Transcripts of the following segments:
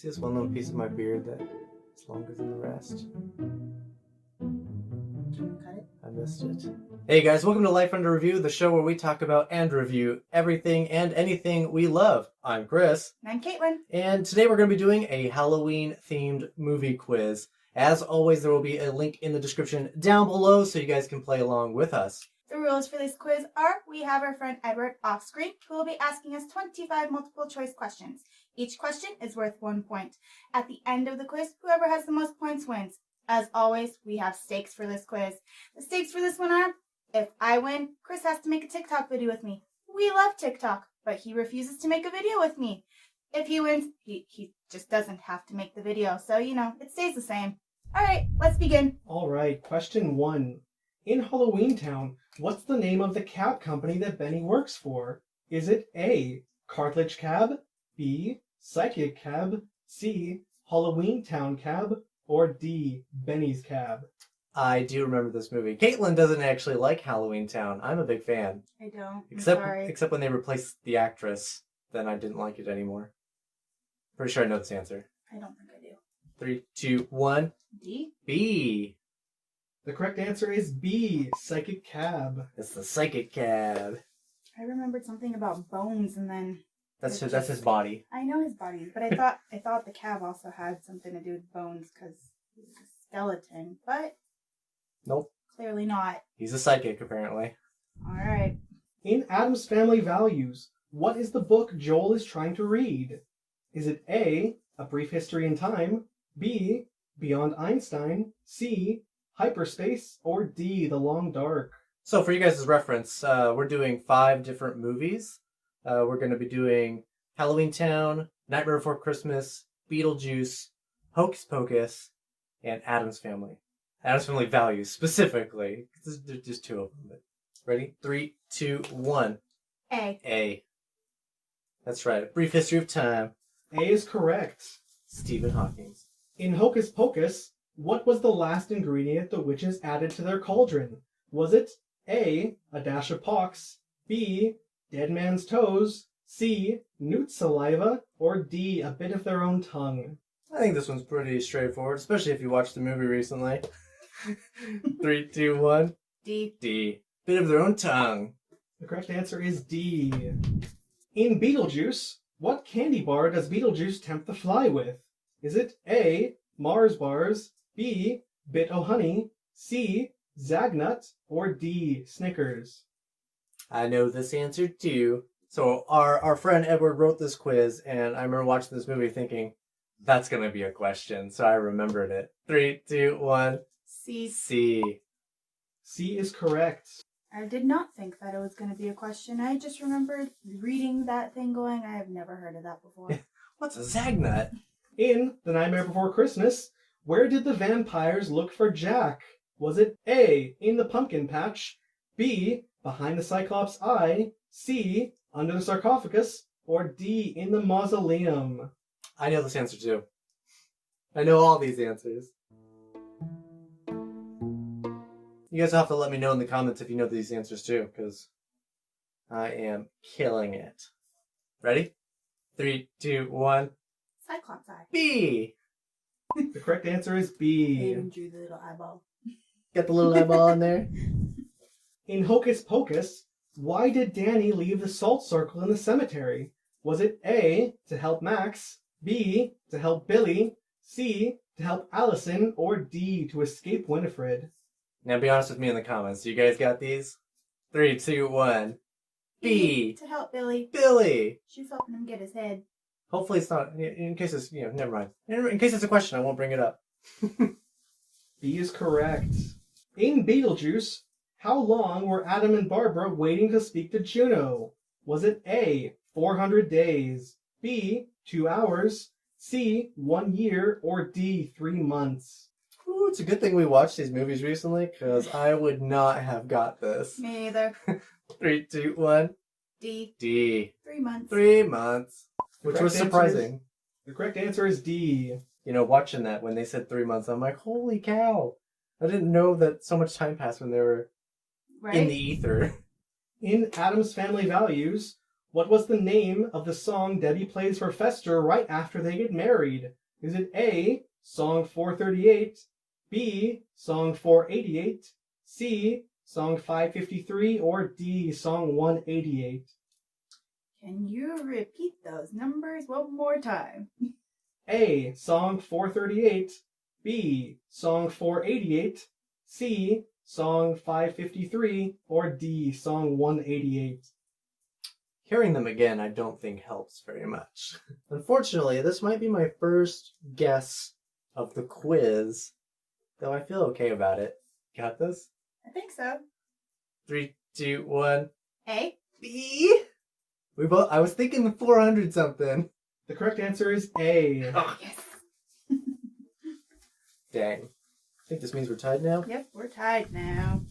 See this well-known piece of my beard that is longer than the rest? Cut it. I missed it. Hey guys, welcome to Life Under Review, the show where we talk about and review everything and anything we love. I'm Chris. And I'm Caitlin. And today we're going to be doing a Halloween-themed movie quiz. As always, there will be a link in the description down below so you guys can play along with us. The rules for this quiz are we have our friend Edward off screen who will be asking us 25 multiple choice questions. Each question is worth 1 point. At the end of the quiz, whoever has the most points wins. As always, we have stakes for this quiz. The stakes for this one are, if I win, Chris has to make a TikTok video with me. We love TikTok, but he refuses to make a video with me. If he wins, he just doesn't have to make the video, so, it stays the same. All right, let's begin. All right, question 1. In Halloweentown, what's the name of the cab company that Benny works for? Is it A, Cartilage Cab, B, Psychic Cab, C, Halloweentown Cab, or D, Benny's Cab? I do remember this movie. Caitlin doesn't actually like Halloweentown. I'm a big fan. I don't. Except when they replaced the actress, then I didn't like it anymore. Pretty sure I know this answer. I don't think I do. 3, 2, 1. D? B. The correct answer is B, Psychic Cab. It's the Psychic Cab. I remembered something about bones and then... That's his body. I know his body, but I thought the cab also had something to do with bones because he's a skeleton, but Nope. clearly not. He's a psychic, apparently. All right. In Addams Family Values, what is the book Joel is trying to read? Is it A, A Brief History in Time, B, Beyond Einstein, C, Hyperspace, or D, The Long Dark? So for you guys' reference, we're doing 5 different movies. We're going to be doing Halloweentown, Nightmare Before Christmas, Beetlejuice, Hocus Pocus, and Addams Family. Addams Family Values, specifically. There's just 2 of them. But ready? 3, 2, 1. A. A. That's right. A Brief History of Time. A is correct. Stephen Hawking. In Hocus Pocus, what was the last ingredient the witches added to their cauldron? Was it A, a dash of pox, B, dead man's toes, C, newt saliva, or D, a bit of their own tongue? I think this one's pretty straightforward, especially if you watched the movie recently. 3, 2, 1. D. D. Bit of their own tongue. The correct answer is D. In Beetlejuice, what candy bar does Beetlejuice tempt the fly with? Is it A, Mars bars, B, Bit O' Honey, C, Zagnut, or D, Snickers? I know this answer too. So our friend Edward wrote this quiz, and I remember watching this movie thinking, that's going to be a question. So I remembered it. 3, 2, 1. C. C. C is correct. I did not think that it was going to be a question. I just remembered reading that thing going, I have never heard of that before. What's a Zagnut? In The Nightmare Before Christmas, where did the vampires look for Jack? Was it A, in the pumpkin patch, B, behind the Cyclops' eye, C, under the sarcophagus, or D, in the mausoleum? I know this answer too. I know all these answers. You guys will have to let me know in the comments if you know these answers too, because I am killing it. Ready? 3, 2, 1. Cyclops eye. B. The correct answer is I B. even drew the little eyeball. Got the little eyeball in there. In Hocus Pocus, why did Dani leave the salt circle in the cemetery? Was it A, to help Max, B, to help Billy, C, to help Allison, or D, to escape Winifred? Now be honest with me in the comments. You guys got these? 3, 2, 1. B. To help Billy. Billy. She's helping him get his head. Hopefully it's not, in case it's, never mind. In case it's a question, I won't bring it up. B is correct. In Beetlejuice, how long were Adam and Barbara waiting to speak to Juno? Was it A, 400 days, B, 2 hours, C, 1 year, or D, 3 months? Ooh, it's a good thing we watched these movies recently, because I would not have got this. Me either. 3, 2, 1. D. D. 3 months. 3 months. Which Correct was surprising. The correct answer is D. Watching that, when they said 3 months, I'm like, holy cow. I didn't know that so much time passed when they were Right? in the ether. In Addams Family Values, What was the name of the song Debbie plays for Fester right after they get married? Is it A, Song 438, B, Song 488, C, Song 553, or D, Song 188? Can you repeat those numbers one more time? A, Song 438, B, Song 488, C, Song 553, or D, Song 188? Hearing them again, I don't think helps very much. Unfortunately, this might be my first guess of the quiz, though I feel okay about it. Got this? I think so. 3, 2, 1. A. B. I was thinking the 400 something. The correct answer is A. Oh, Yes. dang. I think this means we're tied now. Yep, we're tied now.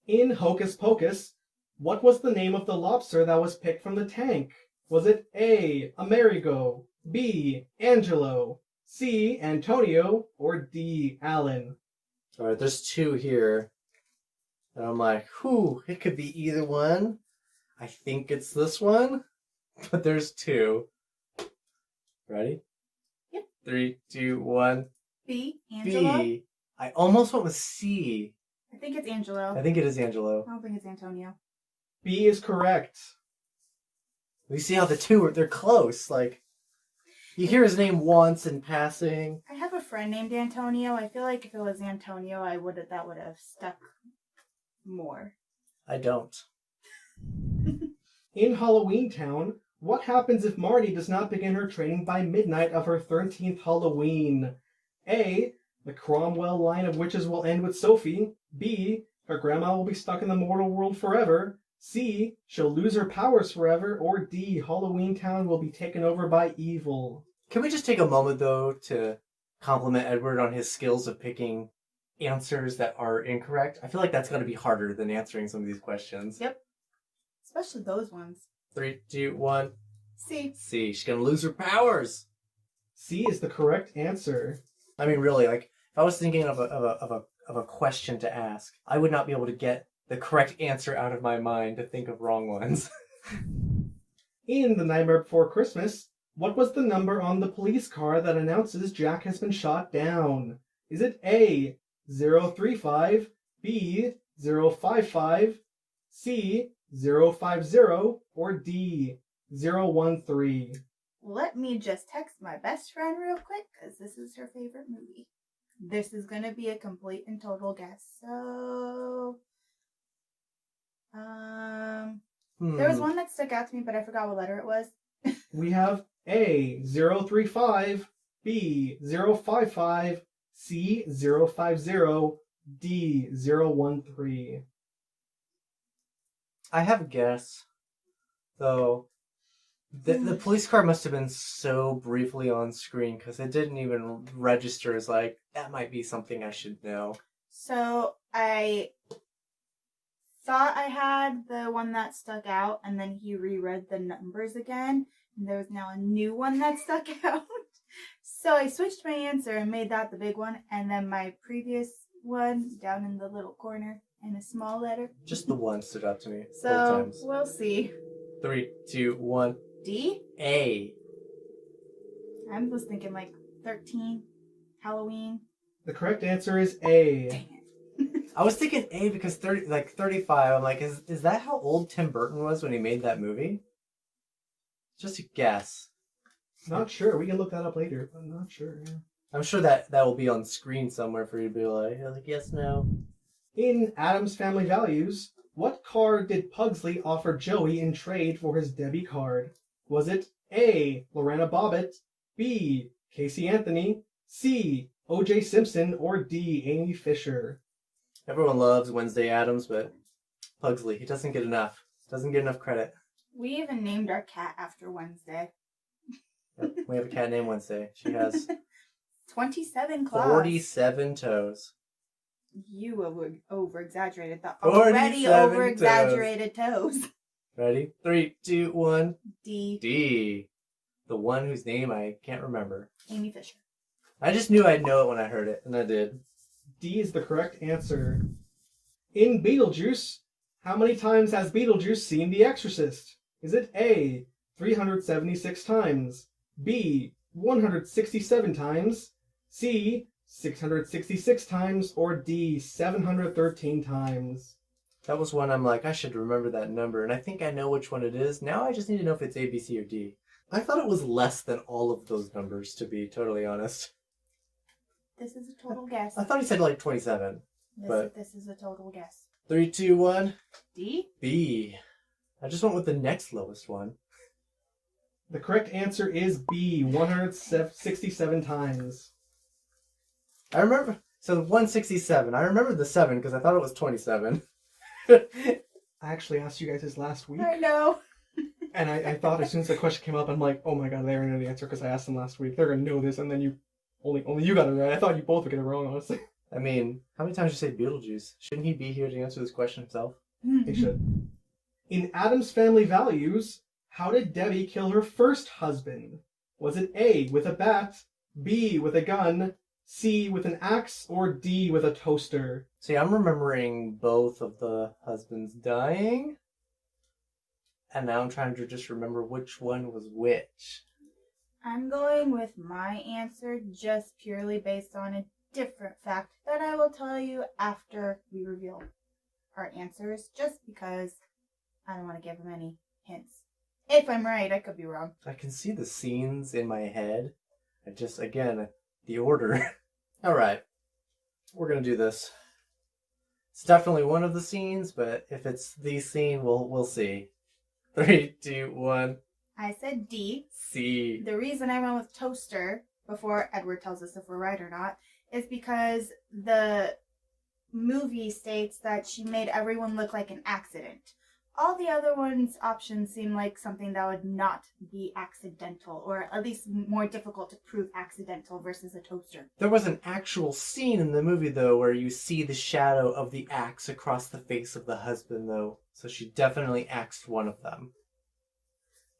In Hocus Pocus, what was the name of the lobster that was picked from the tank? Was it A, Amerigo, B, Angelo, C, Antonio, or D, Alan? Alright, there's two here. And I'm like, whew, it could be either one. I think it's this one, but there's two. Ready? Yep. 3, 2, 1. B. Angelo. B. I almost went with C. I think it's Angelo. I think it is Angelo. I don't think it's Antonio. B is correct. We see how the two they're close. Like, you hear his name once in passing. I have a friend named Antonio. I feel like if it was Antonio, that would have stuck more. I don't. In Halloweentown, what happens if Marni does not begin her training by midnight of her 13th Halloween? A, the Cromwell line of witches will end with Sophie. B, her grandma will be stuck in the mortal world forever. C, she'll lose her powers forever. Or D, Halloweentown will be taken over by evil. Can we just take a moment, though, to compliment Edward on his skills of picking answers that are incorrect? I feel like that's going to be harder than answering some of these questions. Yep. Especially those ones. 3, 2, 1. C. C. She's going to lose her powers. C is the correct answer. I mean, really, like, if I was thinking of a question to ask, I would not be able to get the correct answer out of my mind to think of wrong ones. In The Nightmare Before Christmas, what was the number on the police car that announces Jack has been shot down? Is it A, 035, B, 055, C, 050, or D, 013? Let me just text my best friend real quick, because this is her favorite movie. This is going to be a complete and total guess. So, there was one that stuck out to me, but I forgot what letter it was. We have A, 035, B, 055, C, 050, D, 013. I have a guess, though. The police car must have been so briefly on screen because it didn't even register as like, that might be something I should know. So I thought I had the one that stuck out, and then he reread the numbers again, and there was now a new one that stuck out. So I switched my answer and made that the big one, and then my previous one down in the little corner in a small letter. Just the one stood out to me both So times. we'll see. 3, 2, 1. D? A. I was thinking like 13, Halloween. The correct answer is A. Dang it. I was thinking A because 35. I'm like, is that how old Tim Burton was when he made that movie? Just a guess. Not sure. We can look that up later. I'm not sure. Yeah. I'm sure that will be on screen somewhere for you to be like yes, no. In Addams Family Values, what card did Pugsley offer Joey in trade for his Debbie card? Was it A, Lorena Bobbitt, B, Casey Anthony, C, O.J. Simpson, or D, Amy Fisher? Everyone loves Wednesday Addams, but Pugsley, he doesn't get enough. Doesn't get enough credit. We even named our cat after Wednesday. Yep, we have a cat named Wednesday. She has 27 claws. 47 toes. You over-exaggerated the already 47 over-exaggerated toes. Ready? 3, 2, 1. D. D. The one whose name I can't remember. Amy Fisher. I just knew I'd know it when I heard it, and I did. D is the correct answer. In Beetlejuice, how many times has Beetlejuice seen the Exorcist? Is it A, 376 times, B, 167 times, C, 666 times, or D, 713 times? That was one I'm like, I should remember that number, and I think I know which one it is. Now I just need to know if it's A, B, C, or D. I thought it was less than all of those numbers, to be totally honest. This is a total guess. I thought he said like 27. This is a total guess. 3, 2, 1. D? B. I just went with the next lowest one. The correct answer is B, 167 times. I remember, so 167. I remember the 7 because I thought it was 27. I actually asked you guys this last week. I know. And I thought as soon as the question came up, I'm like, oh my god, they already know the answer because I asked them last week. They're going to know this, and then you only you got it right. I thought you both would get it wrong, honestly. I mean, how many times did you say Beetlejuice? Shouldn't he be here to answer this question himself? They should. In Addams Family Values, how did Debbie kill her first husband? Was it A, with a bat, B, with a gun, C, with an axe, or D, with a toaster? See, I'm remembering both of the husbands dying. And now I'm trying to just remember which one was which. I'm going with my answer just purely based on a different fact that I will tell you after we reveal our answers, just because I don't want to give them any hints. If I'm right, I could be wrong. I can see the scenes in my head. I just, again, the order. Alright. We're going to do this. It's definitely one of the scenes, but if it's the scene, we'll see. 3, 2, 1. I said D. C. The reason I went with toaster before Edward tells us if we're right or not is because the movie states that she made everyone look like an accident. All the other ones' options seem like something that would not be accidental, or at least more difficult to prove accidental versus a toaster. There was an actual scene in the movie, though, where you see the shadow of the axe across the face of the husband, though. So she definitely axed one of them.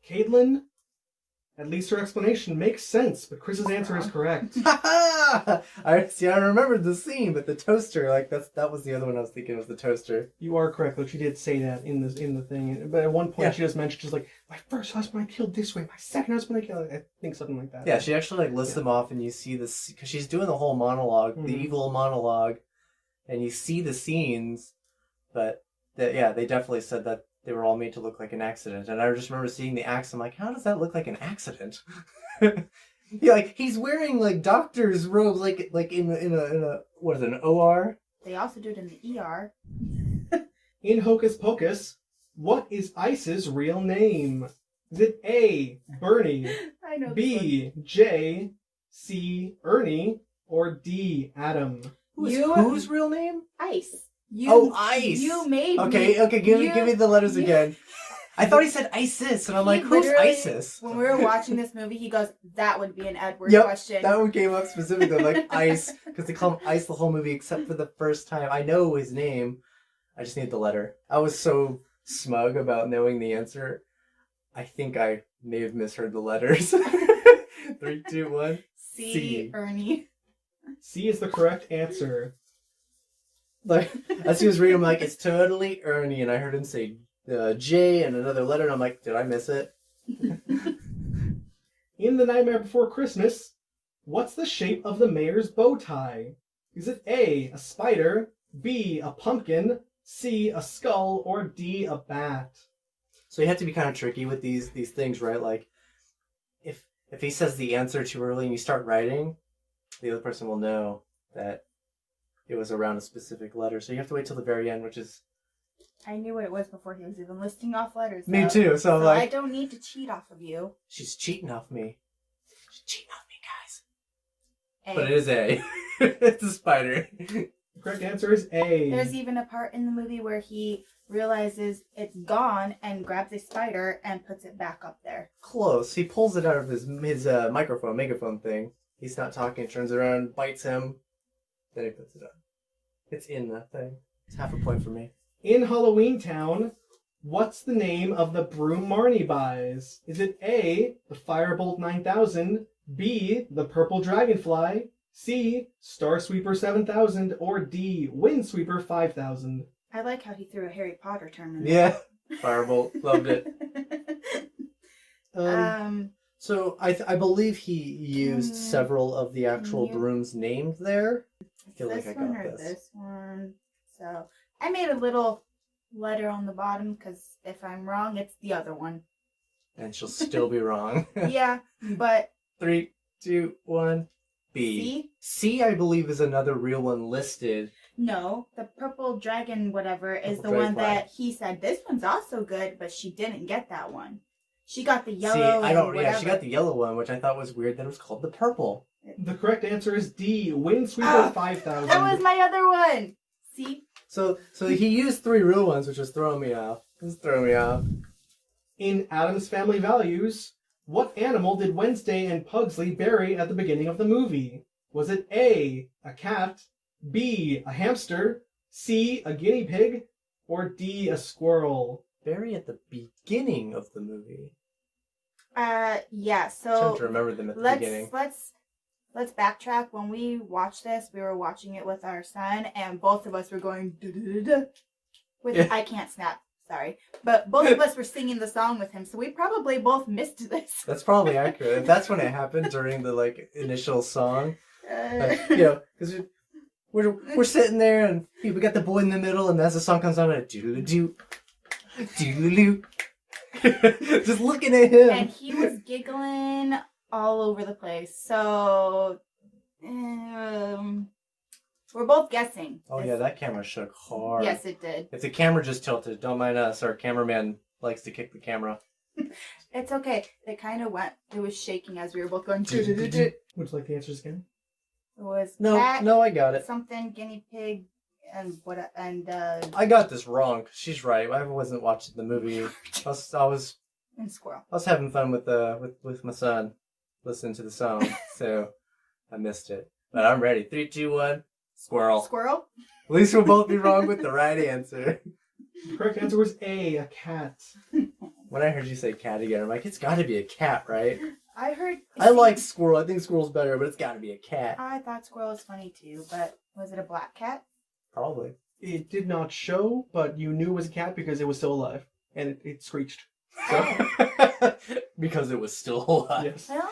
Caitlin, at least her explanation makes sense, but Chris's answer is correct. I remembered the scene, but the toaster, like that was the other one I was thinking was the toaster. You are correct, though. She did say that in the thing. But at one point, Yeah. she just mentioned, she's like, my first husband I killed this way, my second husband I killed. I think something like that. Yeah, she actually like lists them off, and you see this because she's doing the whole monologue, the Mhm. evil monologue, and you see the scenes. But they definitely said that they were all made to look like an accident. And I just remember seeing the axe. I'm like, how does that look like an accident? Yeah, like he's wearing like doctor's robes, like in a what is it, an OR? They also do it in the ER. In Hocus Pocus, what is Ice's real name? Is it A, Bernie, I know. B, Jay, C, Ernie, or D, Adam? Whose real name? Ice. Ice. You made Okay, me. give me the letters again. I thought he said ISIS, and I'm like, who's literally, ISIS? When we were watching this movie, he goes, that would be an Edward Yep, question. that one came up specifically, like Ice, because they call him Ice the whole movie, except for the first time. I know his name, I just need the letter. I was so smug about knowing the answer. I think I may have misheard the letters. 3, 2, 1. C. Ernie. C is the correct answer. Like, as he was reading, I'm like, it's totally Ernie, and I heard him say J and another letter, and I'm like, did I miss it? In The Nightmare Before Christmas, what's the shape of the mayor's bow tie? Is it A, a spider, B, a pumpkin, C, a skull, or D, a bat? So you have to be kind of tricky with these things, right? Like, if he says the answer too early and you start writing, the other person will know that it was around a specific letter. So you have to wait till the very end, which is... I knew what it was before he was even listing off letters. Me though. too, so I'm like... I don't need to cheat off of you. She's cheating off me. She's cheating off me, guys. A. But it is A. It's a spider. The correct answer is A. There's even a part in the movie where he realizes it's gone and grabs a spider and puts it back up there. Close. He pulls it out of his megaphone thing. He's not talking, turns around, bites him. Then he puts it up. It's in that thing. It's half a point for me. In Halloweentown, what's the name of the broom Marni buys? Is it A, the Firebolt 9000, B, the Purple Dragonfly, C, Star Sweeper 7000, or D, Windsweeper 5000? I like how he threw a Harry Potter term in there. Yeah. Firebolt. Loved it. So I believe he used several of the actual brooms named there. I feel like I got or this one. So I made a little letter on the bottom because if I'm wrong, it's the other one. And she'll still be wrong. Yeah, but 3, 2, 1. B. C? C, I believe, is another real one listed. No, the purple dragon whatever is Purple the one dragonfly. that he said, this one's also good, but she didn't get that one. She got the yellow. See, I don't. and Yeah, she got whatever. the yellow one, which I thought was weird that it was called the purple. The correct answer is D. Windsweeper 5000. That was my other one. See? So he used 3 real ones, which was throwing me off. In Addams Family Values, what animal did Wednesday and Pugsley bury at the beginning of the movie? Was it A, a cat, B, a hamster, C, a guinea pig, or D, a squirrel? Very at the beginning of the movie. Yeah, I'm so trying to remember them at the beginning. let's backtrack. When we watched this, we were watching it with our son, and both of us were going da-da-da-da with Yeah. I can't snap, sorry. But both of us were singing the song with him, so we probably both missed this. That's probably accurate. If that's when it happened during the initial song. Because we're sitting there and we got the boy in the middle, and as the song comes on, doodle-doo, doodle-doo. Just looking at him. And he was giggling all over the place. So we're both guessing. Oh yeah, that camera shook hard. Yes, it did. If the camera just tilted, don't mind us. Our cameraman likes to kick the camera. It's okay. It kind of went. It was shaking as we were both going. Would you like the answers again? It was No, cat, I got it. something, guinea pig, and what? And I got this wrong. She's right. I wasn't watching the movie. I was and squirrel. having fun with my son, listening to the song. So I missed it. But I'm ready. 3, 2, 1. Squirrel. Squirrel. At least we'll both be wrong with the right answer. The correct answer was A, a cat. When I heard you say cat again, I'm like, it's got to be a cat, right? I heard. I like squirrel. I think squirrel's better, but it's got to be a cat. I thought squirrel was funny too, but was it a black cat? Probably. It did not show, but you knew it was a cat because it was still alive. And it screeched. So, Because it was still alive. yes. Well,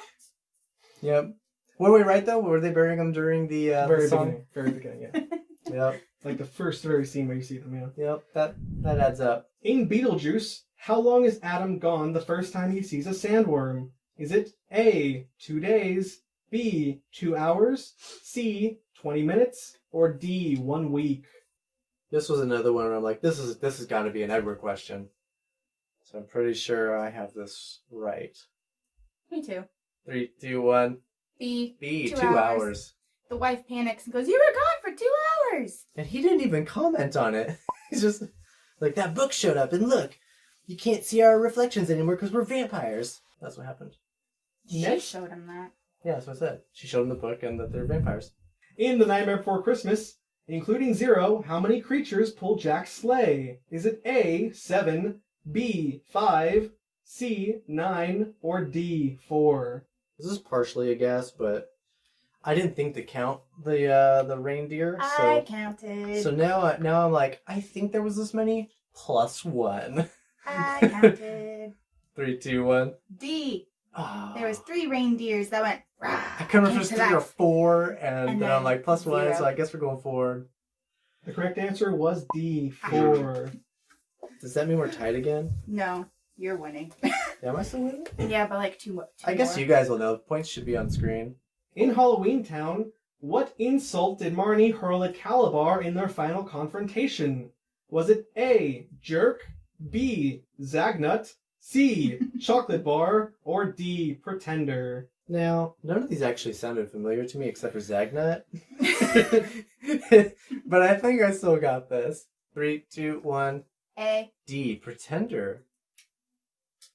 Yep. Were we right though? Were they burying them during the Very song? beginning. Very beginning, yeah. Yep. Like the first very scene where you see them, yeah. Yep. That adds up. In Beetlejuice, how long is Adam gone the first time he sees a sandworm? Is it A, 2 days, B, 2 hours, C, 20 minutes, or D, 1 week? This was another one where I'm like, this has got to be an Edward question. So I'm pretty sure I have this right. me too. 3, 2, 1. B. B. 2 2 hours. The wife panics and goes, "You were gone for 2 hours." And he didn't even comment on it. He's just like, that book showed up, and look, you can't see our reflections anymore because we're vampires. That's what happened. She Next. showed him that. Yeah, that's what I said. She showed him the book and that they're vampires. In The Nightmare Before Christmas, including 0, how many creatures pull Jack's sleigh? Is it A, 7, B, 5, C, 9, or D, 4? This is partially a guess, but I didn't think to count the reindeer. I counted. So now I'm like, I think there was this many plus 1. I counted. 3, 2, 1. D. Oh. There was 3 reindeers that went. Rah, I couldn't remember if it was into 3 or that. 4, and And then I'm then like plus 1, 0. so I guess we're going forward. The correct answer was D, 4. Does that mean we're tied again? No, you're winning. Yeah, am I still winning? Yeah, but like 2 I guess more. you guys will know. Points should be on screen. In Halloweentown, what insult did Marni hurl at Calabar in their final confrontation? Was it A, jerk, B, zagnut, C, chocolate bar, or D, pretender? Now, none of these actually sounded familiar to me except for Zagnut. But I think I still got this. 3, 2, 1. A. D, pretender.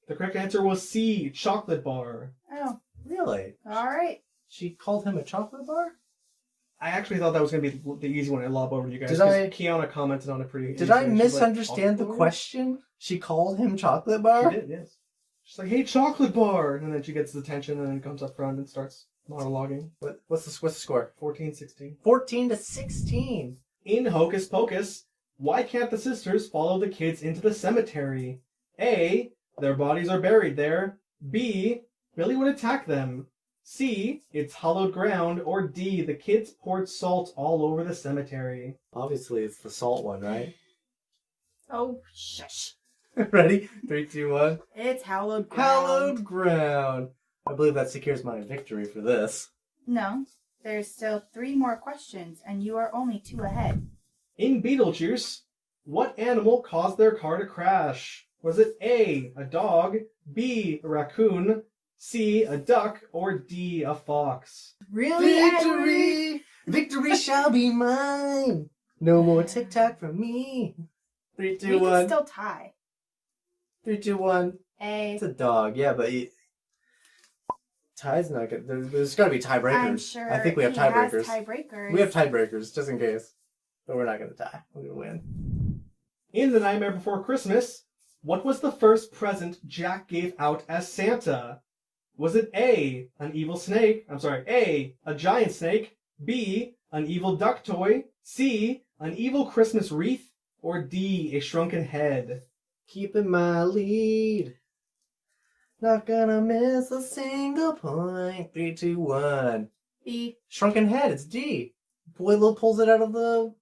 The correct answer was C, chocolate bar. Oh, Really? all right. She called him a chocolate bar? I actually thought that was going to be the easy one to lob over to you guys. Did 'cause I- Kiana commented on it pretty Did I easily. She's like, misunderstand the "Chocolate bar?" question? She called him chocolate bar? She did, yes. She's like, hey, chocolate bar! And then she gets the attention and then comes up front and starts monologuing. What's the score? 14-16. 14 to 16. In Hocus Pocus, Why can't the sisters follow the kids into the cemetery? A. Their bodies are buried there. B. Billy would attack them. C. It's hallowed ground. Or D. The kids poured salt all over the cemetery. Obviously, it's the salt one, right? Oh, shush. Ready? 3, 2, 1. It's hallowed ground. Hallowed ground. I believe that secures my victory for this. No, there's still 3 more questions, and you are only 2 ahead. In Beetlejuice, what animal caused their car to crash? Was it A. a dog, B. a raccoon, C. a duck, or D. a fox? Really, Edward? Victory! Victory shall be mine! No more TikTok from me. 3, 2, We 1. can still tie. 3, 2, 1. A. It's a dog, yeah, but tie's not good. There's got to be tiebreakers. I'm sure I think we have he tiebreakers. has tiebreakers. We have tiebreakers, just in case. But we're not going to tie. We're going to win. In The Nightmare Before Christmas, what was the first present Jack gave out as Santa? Was it A. an evil snake? A. a giant snake, B. an evil duck toy, C. an evil Christmas wreath, or D. a shrunken head? Keeping my lead. Not gonna miss a single point. 3, 2, 1. B. Shrunken head, it's D. Boy pulls it out of the...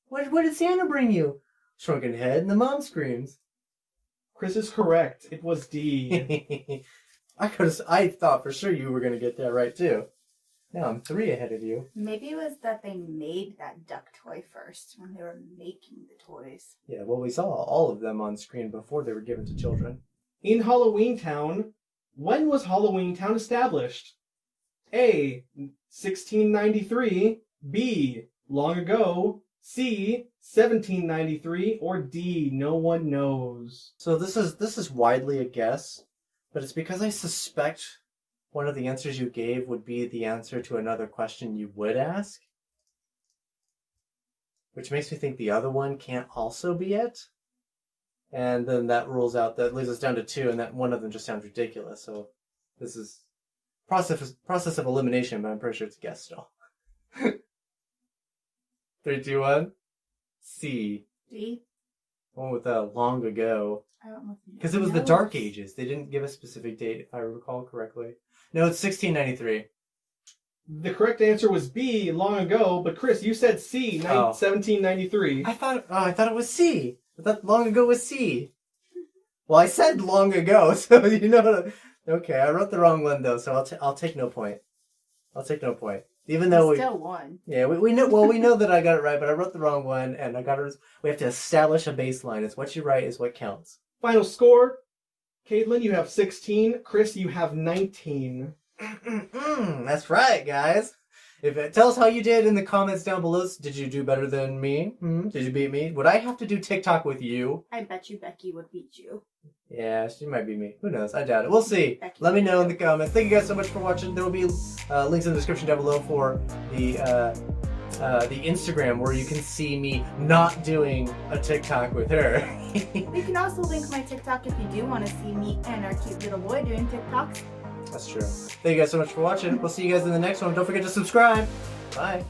What did Santa bring you? Shrunken head, and the mom screams. Chris is correct. It was D. I thought for sure you were gonna get that right too. Now I'm 3 ahead of you. Maybe it was that they made that duck toy first when they were making the toys. Yeah, well, we saw all of them on screen before they were given to children. In Halloweentown, when was Halloweentown established? A. 1693, B. long ago, C. 1793, or D. no one knows. So this is widely a guess, but it's because I suspect one of the answers you gave would be the answer to another question you would ask. Which makes me think the other one can't also be it. And then that leaves us down to 2, and that one of them just sounds ridiculous. So this is process of elimination, but I'm pretty sure it's a guess still. 3, 2, 1. C. D. One with a long ago. I don't know. Because it was the Dark Ages. They didn't give a specific date, if I recall correctly. No, it's 1693. The correct answer was B, long ago, but Chris, you said C, 1793. I thought it was C. I thought long ago was C. Well, I said long ago, so you know. Okay, I wrote the wrong one though, so I'll take no point. I'll take no point, even though we still won. Yeah, we know. Well, we know that I got it right, but I wrote the wrong one, and I got it. We have to establish a baseline. It's what you write is what counts. Final score: Caitlin, you have 16. Chris, you have 19. That's right, guys. Tell us how you did in the comments down below. Did you do better than me? Did you beat me? Would I have to do TikTok with you? I bet you Becky would beat you. Yeah, she might beat me. Who knows? I doubt it. We'll see. Becky Let me know in the comments. Thank you guys so much for watching. There will be links in the description down below for the Instagram where you can see me not doing a TikTok with her. We can also link my TikTok if you do want to see me and our cute little boy doing TikToks. That's true. Thank you guys so much for watching. We'll see you guys in the next one. Don't forget to subscribe. Bye.